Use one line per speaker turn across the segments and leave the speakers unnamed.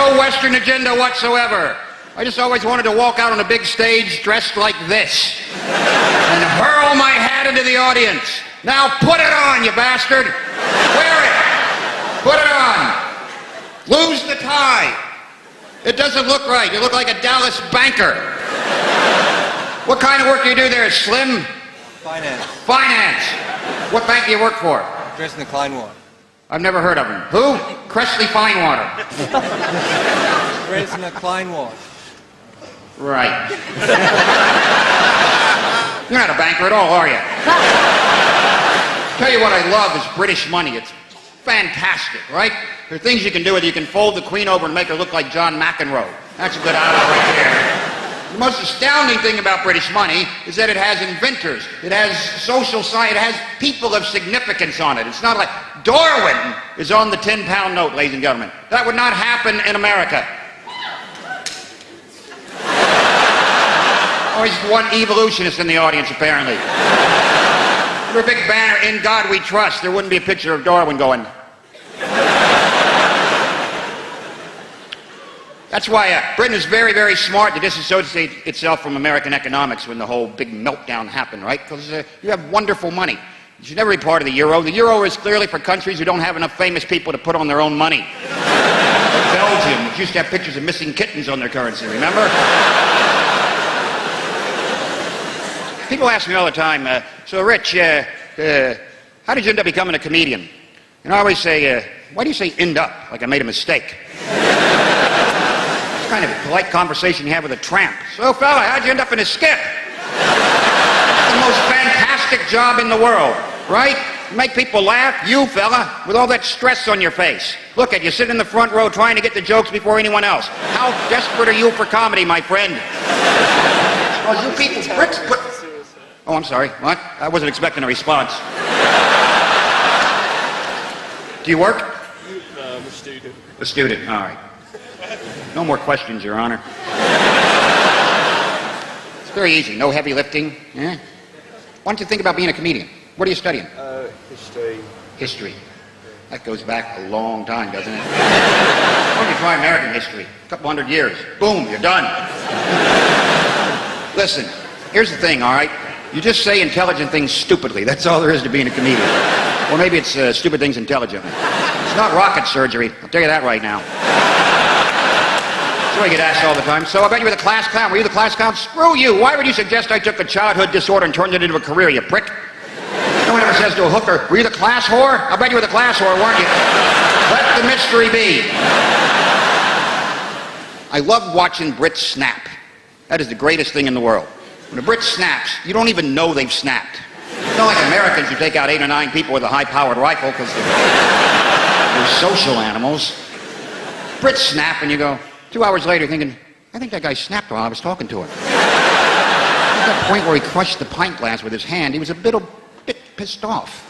no Western agenda whatsoever. I just always wanted to walk out on a big stage dressed like this and hurl my hat into the audience. Now put it on, you bastard. Wear it. Put it on. Lose the tie. It doesn't look right. You look like a Dallas banker. What kind of work do you do there, Slim?
Finance.
Finance. What bank do you work for?
Dresden Kleinwater.
I've never heard of him. Who? Cressley Finewater.
Dresden Kleinwater.
Right. You're not a banker at all, are you? Tell you what I love is British money. It's fantastic, right? There are things you can do with it. You can fold the Queen over and make her look like John McEnroe. That's a good outlet right there. The most astounding thing about British money is that it has inventors. It has social science. It has people of significance on it. It's not like Darwin is on the 10-pound note, ladies and gentlemen. That would not happen in America. Always one evolutionist in the audience, apparently. For a big banner, "In God We Trust," there wouldn't be a picture of Darwin going. That's why Britain is very, very smart to disassociate itself from American economics when the whole big meltdown happened, right? Because you have wonderful money. You should never be part of the euro. The euro is clearly for countries who don't have enough famous people to put on their own money. Belgium, which used to have pictures of missing kittens on their currency, remember? People ask me all the time, so Rich, how did you end up becoming a comedian? And I always say, why do you say end up, like I made a mistake? It's kind of a polite conversation you have with a tramp. So fella, how'd you end up in a skip? The most fantastic job in the world, right? Make people laugh, you fella, with all that stress on your face. Look at you, sit in the front row trying to get the jokes before anyone else. How desperate are you for comedy, my friend? Well, you people, Brits put... Oh, I'm sorry, what? I wasn't expecting a response. Do you work?
I'm a student.
A student, all right. No more questions, Your Honor. It's very easy, no heavy lifting. Yeah? Why don't you think about being a comedian? What are you studying?
History.
History. That goes back a long time, doesn't it? Why don't you try American history? A couple hundred years. Boom, you're done. Listen, here's the thing, all right? You just say intelligent things stupidly. That's all there is to being a comedian. Or maybe it's stupid things intelligently. It's not rocket surgery. I'll tell you that right now. That's what I get asked all the time. So I bet you were the class clown. Were you the class clown? Screw you. Why would you suggest I took a childhood disorder and turned it into a career, you prick? No one ever says to a hooker, were you the class whore? I bet you were the class whore, weren't you? Let the mystery be. I love watching Brits snap. That is the greatest thing in the world. When a Brit snaps, you don't even know they've snapped. It's not like Americans who take out 8 or 9 people with a high-powered rifle because they're social animals. Brits snap and you go, 2 hours later thinking, I think that guy snapped while I was talking to him. At that point where he crushed the pint glass with his hand, he was a bit pissed off.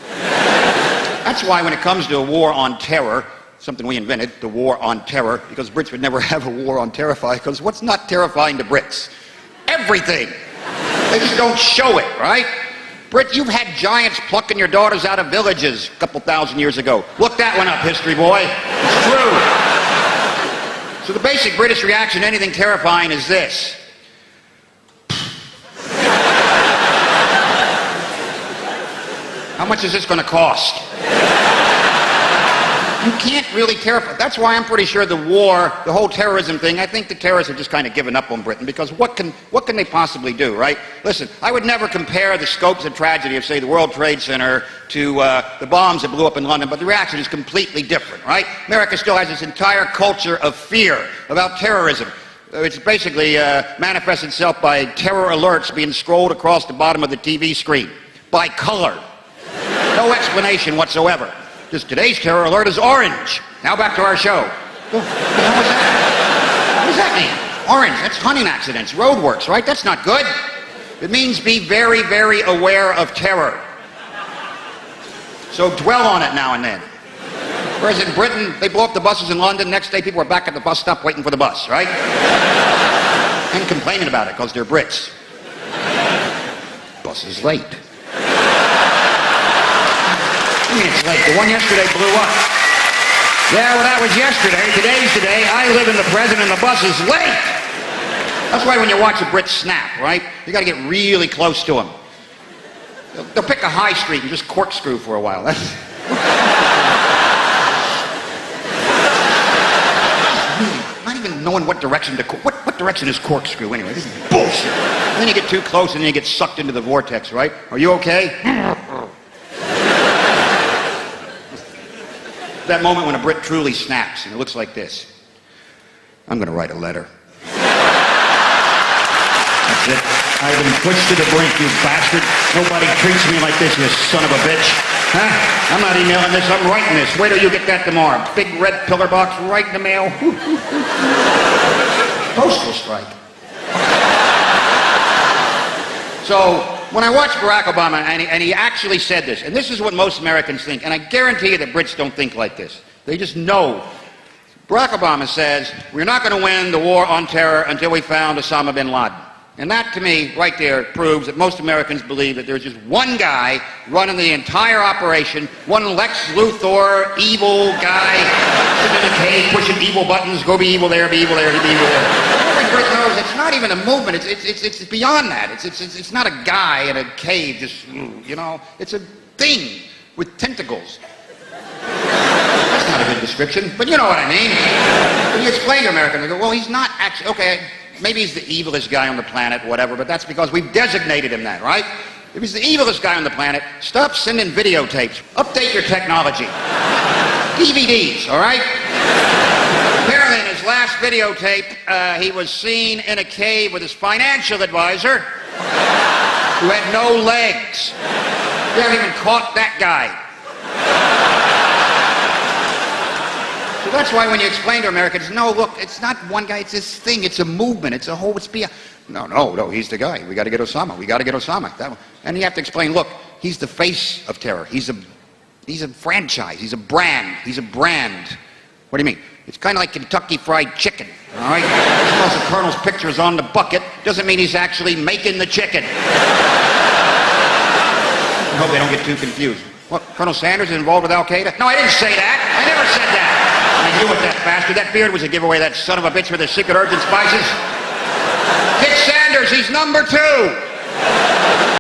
That's why when it comes to a war on terror, something we invented, the war on terror, because Brits would never have a war on terrifying, because what's not terrifying to Brits? Everything. They just don't show it, right? Brit, you've had giants plucking your daughters out of villages a couple thousand years ago. Look that one up, history boy. It's true. So the basic British reaction to anything terrifying is this. How much is this going to cost? You can't really terrify. That's why I'm pretty sure the war, the whole terrorism thing, I think the terrorists have just kind of given up on Britain, because what can they possibly do, right? Listen, I would never compare the scopes of tragedy of, say, the World Trade Center to the bombs that blew up in London, but the reaction is completely different, right? America still has this entire culture of fear about terrorism. It's basically manifests itself by terror alerts being scrolled across the bottom of the TV screen by color. No explanation whatsoever. Just today's terror alert is orange. Now back to our show. What the hell was that? What does that mean? Orange, that's hunting accidents, roadworks, right? That's not good. It means be very, very aware of terror. So dwell on it now and then. Whereas in Britain, they blow up the buses in London, next day people are back at the bus stop waiting for the bus, right? And complaining about it because they're Brits. Bus is late. I mean, it's late. The one yesterday blew up. Yeah, well, that was yesterday. Today's today. I live in the present and the bus is late. That's why when you watch a Brit snap, right, you got to get really close to them. They'll pick a high street and just corkscrew for a while. That's... Not even knowing what direction to... What direction is corkscrew anyway? This is bullshit. And then you get too close and then you get sucked into the vortex, right? Are you okay? That moment when a Brit truly snaps and it looks like this. I'm going to write a letter. That's it. I've been pushed to the brink, you bastard. Nobody treats me like this, you son of a bitch. Huh? I'm not emailing this, I'm writing this. Wait till you get that tomorrow. Big red pillar box right in the mail. Postal strike. So, when I watched Barack Obama, and he actually said this, and this is what most Americans think, and I guarantee you that Brits don't think like this. They just know. Barack Obama says, we're not going to win the war on terror until we found Osama bin Laden. And that, to me, right there, proves that most Americans believe that there's just one guy running the entire operation, one Lex Luthor, evil guy, sitting in a cave, pushing evil buttons, go be evil there, be evil there, be evil there. Every Brit knows it's not even a movement, it's beyond that. It's not a guy in a cave just, you know, it's a thing with tentacles. That's not a good description, but you know what I mean. When you explain to Americans, they go, well, he's not actually, okay, maybe he's the evilest guy on the planet, whatever, but that's because we've designated him that, right? If he's the evilest guy on the planet, stop sending videotapes. Update your technology. DVDs, all right? Apparently in his last videotape, he was seen in a cave with his financial advisor who had no legs. You haven't even caught that guy. So that's why when you explain to Americans, no, look, it's not one guy, it's this thing, it's a movement, it's a whole, it's beyond. No, he's the guy. We got to get Osama. We got to get Osama. And you have to explain, look, he's the face of terror. He's a franchise. He's a brand. He's a brand. What do you mean? It's kind of like Kentucky Fried Chicken, all right? Just because the Colonel's picture is on the bucket doesn't mean he's actually making the chicken. I hope they don't get too confused. What, Colonel Sanders is involved with Al-Qaeda? No, I didn't say that. I never said that. I knew it, that bastard. That beard was a giveaway, that son of a bitch with the secret urgent spices. Kit Sanders, he's number 2.